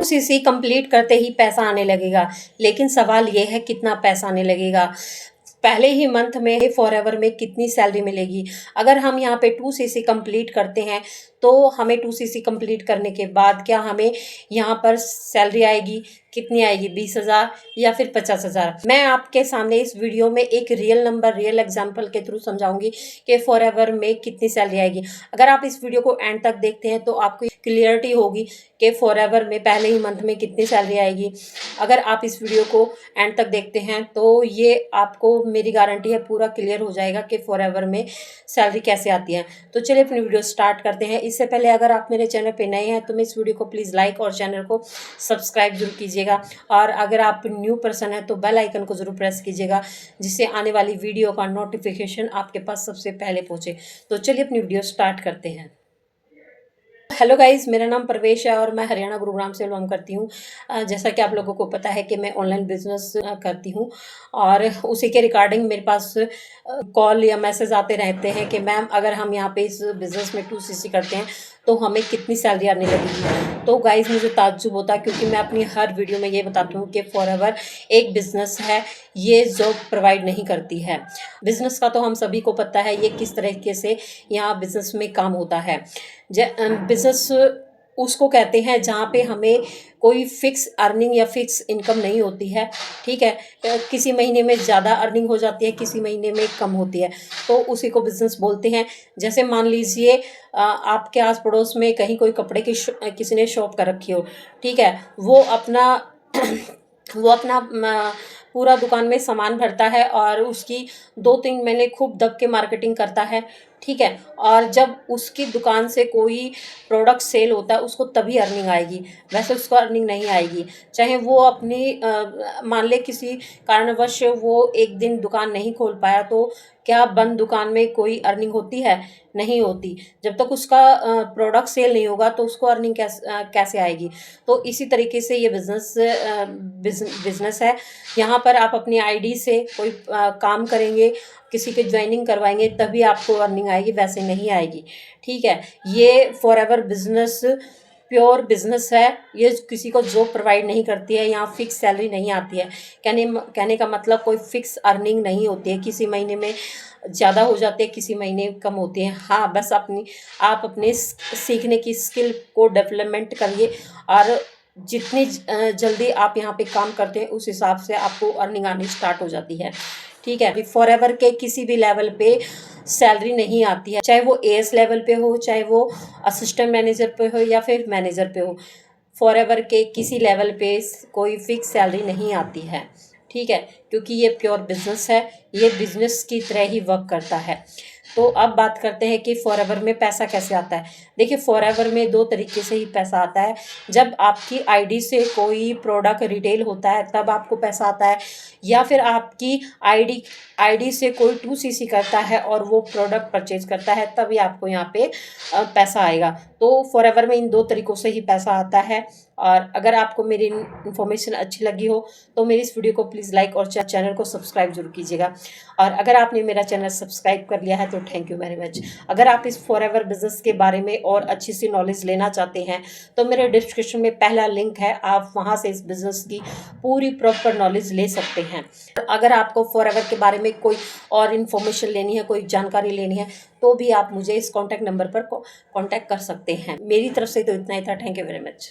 2cc complete करते ही पैसा आने लगेगा, लेकिन सवाल ये है कितना पैसा आने लगेगा, पहले ही मंथ में फॉरएवर में कितनी सैलरी मिलेगी। अगर हम यहाँ पे 2cc कंप्लीट करते हैं तो हमें 2cc कंप्लीट करने के बाद क्या हमें यहाँ पर सैलरी आएगी, कितनी आएगी, 20,000 या फिर 50,000। मैं आपके सामने इस वीडियो में एक रियल नंबर, रियल एग्जांपल के थ्रू समझाऊंगी कि फॉरएवर में कितनी सैलरी आएगी। अगर आप इस वीडियो को एंड तक देखते हैं तो आपको क्लियरिटी होगी कि फॉरएवर में पहले ही मंथ में कितनी सैलरी आएगी। अगर आप इस वीडियो को एंड तक देखते हैं तो ये आपको, मेरी गारंटी है, पूरा क्लियर हो जाएगा कि फॉरएवर में सैलरी कैसे आती है। तो चलिए अपनी वीडियो स्टार्ट करते हैं। इससे पहले अगर आप मेरे चैनल पे नए हैं तो मैं इस वीडियो को प्लीज़ लाइक और चैनल को सब्सक्राइब जरूर कीजिएगा, और अगर आप न्यू पर्सन हैं तो बेल आइकन को ज़रूर प्रेस कीजिएगा, जिससे आने वाली वीडियो का नोटिफिकेशन आपके पास सबसे पहले पहुँचे। तो चलिए अपनी वीडियो स्टार्ट करते हैं। हेलो गाइस, मेरा नाम प्रवेश है और मैं हरियाणा गुरुग्राम से बिलोंग करती हूँ। जैसा कि आप लोगों को पता है कि मैं ऑनलाइन बिजनेस करती हूँ, और उसी के रिगार्डिंग मेरे पास कॉल या मैसेज आते रहते हैं कि मैम अगर हम यहाँ पे इस बिज़नेस में 2cc करते हैं तो हमें कितनी सैलरी आने लगेगी। तो गाइस मुझे ताज्जुब होता है, क्योंकि मैं अपनी हर वीडियो में ये बताती हूँ कि फॉरएवर एक बिज़नेस है, ये जॉब प्रोवाइड नहीं करती है। बिज़नेस का तो हम सभी को पता है ये किस तरीके से यहाँ बिज़नेस में काम होता है। बिज़नेस उसको कहते हैं जहाँ पे हमें कोई फिक्स अर्निंग या फिक्स इनकम नहीं होती है, ठीक है। किसी महीने में ज़्यादा अर्निंग हो जाती है, किसी महीने में कम होती है, तो उसी को बिज़नेस बोलते हैं। जैसे मान लीजिए आपके आस पड़ोस में कहीं कोई कपड़े की किसी ने शॉप कर रखी हो, ठीक है। वो अपना पूरा दुकान में सामान भरता है और उसकी 2-3 महीने खूब दब के मार्केटिंग करता है, ठीक है। और जब उसकी दुकान से कोई प्रोडक्ट सेल होता है उसको तभी अर्निंग आएगी, वैसे उसको अर्निंग नहीं आएगी। चाहे वो अपनी मान ले किसी कारणवश वो एक दिन दुकान नहीं खोल पाया, तो क्या बंद दुकान में कोई अर्निंग होती है? नहीं होती। जब तक उसका प्रोडक्ट सेल नहीं होगा तो उसको अर्निंग कैसे आएगी। तो इसी तरीके से ये बिज़नेस है। यहाँ पर आप अपनी आईडी से कोई काम करेंगे, किसी के ज्वाइनिंग करवाएंगे, तभी आपको अर्निंग आएगी, वैसे नहीं आएगी, ठीक है। ये फॉरएवर बिजनेस प्योर बिजनेस है, ये किसी को जॉब प्रोवाइड नहीं करती है, यहाँ फिक्स सैलरी नहीं आती है। कहने का मतलब कोई फिक्स अर्निंग नहीं होती है, किसी महीने में ज़्यादा हो जाती है, किसी महीने कम होती है। हाँ, बस आप अपने सीखने की स्किल को डेवलपमेंट करिए, और जितनी जल्दी आप यहाँ पे काम करते हैं उस हिसाब से आपको अर्निंग आनी स्टार्ट हो जाती है, ठीक है। फॉरएवर के किसी भी लेवल पे सैलरी नहीं आती है, चाहे वो एएस लेवल पे हो, चाहे वो असिस्टेंट मैनेजर पे हो या फिर मैनेजर पे हो। फॉरएवर के किसी लेवल पे कोई फिक्स सैलरी नहीं आती है, ठीक है, क्योंकि ये प्योर बिजनेस है, ये बिजनेस की तरह ही वर्क करता है। तो अब बात करते हैं कि फॉरएवर में पैसा कैसे आता है। देखिए, फॉरएवर में 2 तरीके से ही पैसा आता है। जब आपकी आईडी से कोई प्रोडक्ट रिटेल होता है तब आपको पैसा आता है, या फिर आपकी आईडी से कोई 2cc करता है और वो प्रोडक्ट परचेज करता है, तभी आपको यहाँ पे पैसा आएगा। तो फॉरएवर में इन 2 तरीक़ों से ही पैसा आता है। और अगर आपको मेरी इन्फॉर्मेशन अच्छी लगी हो तो मेरी इस वीडियो को प्लीज़ लाइक और चैनल को सब्सक्राइब जरूर कीजिएगा। और अगर आपने मेरा चैनल सब्सक्राइब कर लिया है तो थैंक यू वेरी मच। अगर आप इस फॉरएवर बिजनेस के बारे में और अच्छी सी नॉलेज लेना चाहते हैं तो मेरे डिस्क्रिप्शन में पहला लिंक है, आप वहाँ से इस बिज़नेस की पूरी प्रॉपर नॉलेज ले सकते हैं। अगर आपको फॉरएवर के बारे में कोई और इन्फॉर्मेशन लेनी है, कोई जानकारी लेनी है, तो भी आप मुझे इस कॉन्टैक्ट नंबर पर कॉन्टैक्ट कर सकते हैं। मेरी तरफ से तो इतना ही था। Thank you very much.